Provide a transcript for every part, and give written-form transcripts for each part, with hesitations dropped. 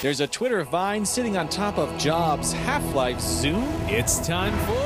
There's a Twitter Vine sitting on top of Jobs' Half-Life Zoom. It's time for...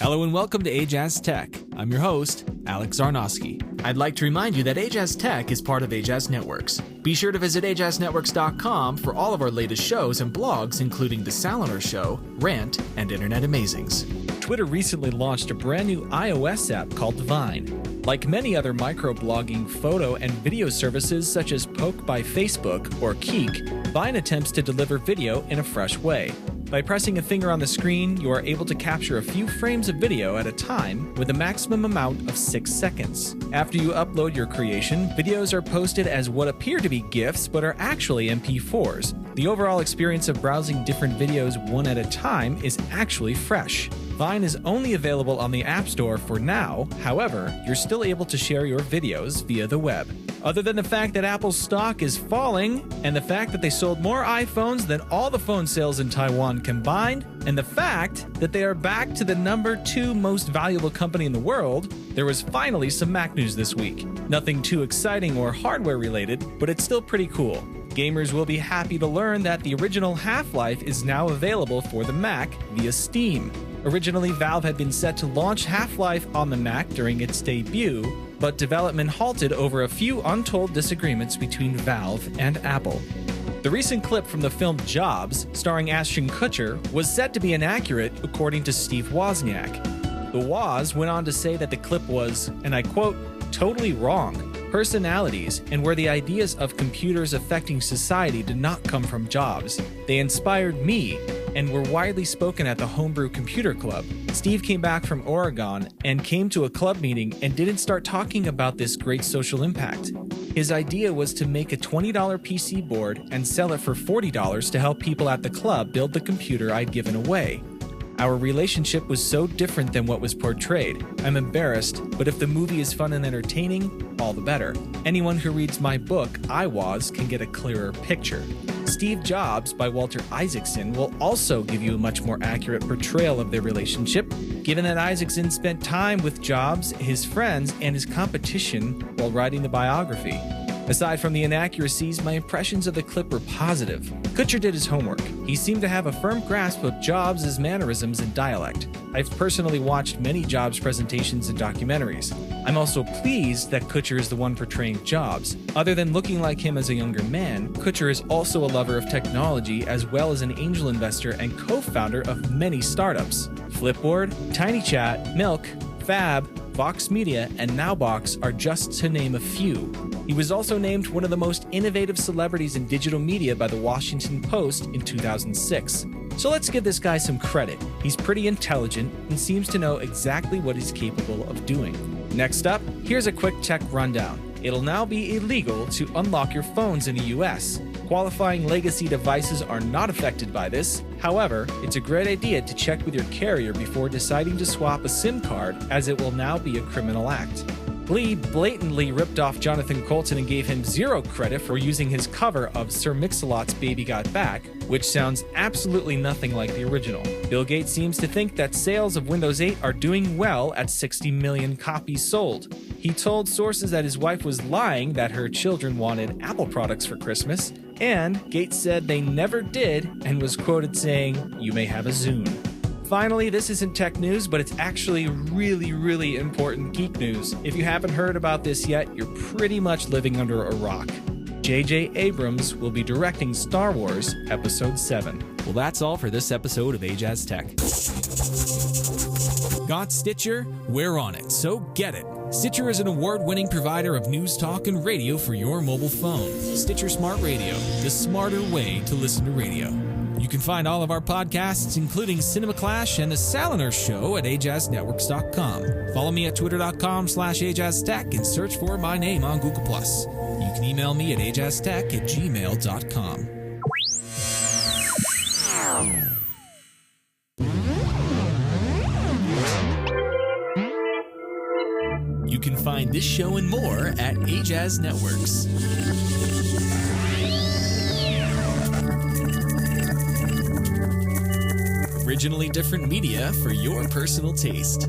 Hello and welcome to Ajazz Tech. I'm your host, Alex Zarnowski. I'd like to remind you that Ajazz Tech is part of Ajazz Networks. Be sure to visit AjazzNetworks.com for all of our latest shows and blogs, including The Salinger Show, Rant, and Internet Amazings. Twitter recently launched a brand new iOS app called Vine. Like many other microblogging photo and video services such as Poke by Facebook or Keek, Vine attempts to deliver video in a fresh way. By pressing a finger on the screen, you are able to capture a few frames of video at a time with a maximum amount of 6 seconds. After you upload your creation, videos are posted as what appear to be GIFs but are actually MP4s. The overall experience of browsing different videos one at a time is actually fresh. Vine is only available on the App Store for now. However, you're still able to share your videos via the web. Other than the fact that Apple's stock is falling, and the fact that they sold more iPhones than all the phone sales in Taiwan combined, and the fact that they are back to the number 2 most valuable company in the world, there was finally some Mac news this week. Nothing too exciting or hardware related, but it's still pretty cool. Gamers will be happy to learn that the original Half-Life is now available for the Mac via Steam. Originally, Valve had been set to launch Half-Life on the Mac during its debut, but development halted over a few untold disagreements between Valve and Apple. The recent clip from the film Jobs, starring Ashton Kutcher, was said to be inaccurate according to Steve Wozniak. The Woz went on to say that the clip was, and I quote, totally wrong. Personalities and where the ideas of computers affecting society did not come from Jobs. They inspired me and were widely spoken at the Homebrew Computer Club. Steve came back from Oregon and came to a club meeting and didn't start talking about this great social impact. His idea was to make a $20 PC board and sell it for $40 to help people at the club build the computer I'd given away. Our relationship was so different than what was portrayed. I'm embarrassed, but if the movie is fun and entertaining, all the better. Anyone who reads my book, I Was, can get a clearer picture. Steve Jobs by Walter Isaacson will also give you a much more accurate portrayal of their relationship, given that Isaacson spent time with Jobs, his friends, and his competition while writing the biography. Aside from the inaccuracies, my impressions of the clip were positive. Kutcher did his homework. He seemed to have a firm grasp of Jobs' mannerisms and dialect. I've personally watched many Jobs presentations and documentaries. I'm also pleased that Kutcher is the one portraying Jobs. Other than looking like him as a younger man, Kutcher is also a lover of technology as well as an angel investor and co-founder of many startups. Flipboard, TinyChat, Milk, Fab, Vox Media, and Nowbox are just to name a few. He was also named one of the most innovative celebrities in digital media by the Washington Post in 2006. So let's give this guy some credit. He's pretty intelligent and seems to know exactly what he's capable of doing. Next up, here's a quick tech rundown. It'll now be illegal to unlock your phones in the US. Qualifying legacy devices are not affected by this. However, it's a great idea to check with your carrier before deciding to swap a SIM card, as it will now be a criminal act. Glee blatantly ripped off Jonathan Coulton and gave him 0 credit for using his cover of Sir Mix-a-Lot's Baby Got Back, which sounds absolutely nothing like the original. Bill Gates seems to think that sales of Windows 8 are doing well at 60 million copies sold. He told sources that his wife was lying that her children wanted Apple products for Christmas, and Gates said they never did and was quoted saying, "You may have a Zune." Finally, this isn't tech news, but it's actually really important geek news. If you haven't heard about this yet, you're pretty much living under a rock. J.J. Abrams will be directing Star Wars Episode 7. Well, that's all for this episode of Ajazz Tech. Got Stitcher? We're on it, so get it. Stitcher is an award-winning provider of news talk and radio for your mobile phone. Stitcher Smart Radio, the smarter way to listen to radio. You can find all of our podcasts, including Cinema Clash and The Salinger Show, at AjazzNetworks.com. Follow me at Twitter.com/AjazzTech and search for my name on Google+. You can email me at AjazzTech@gmail.com. You can find this show and more at Ajazz Networks. Originally different media for your personal taste.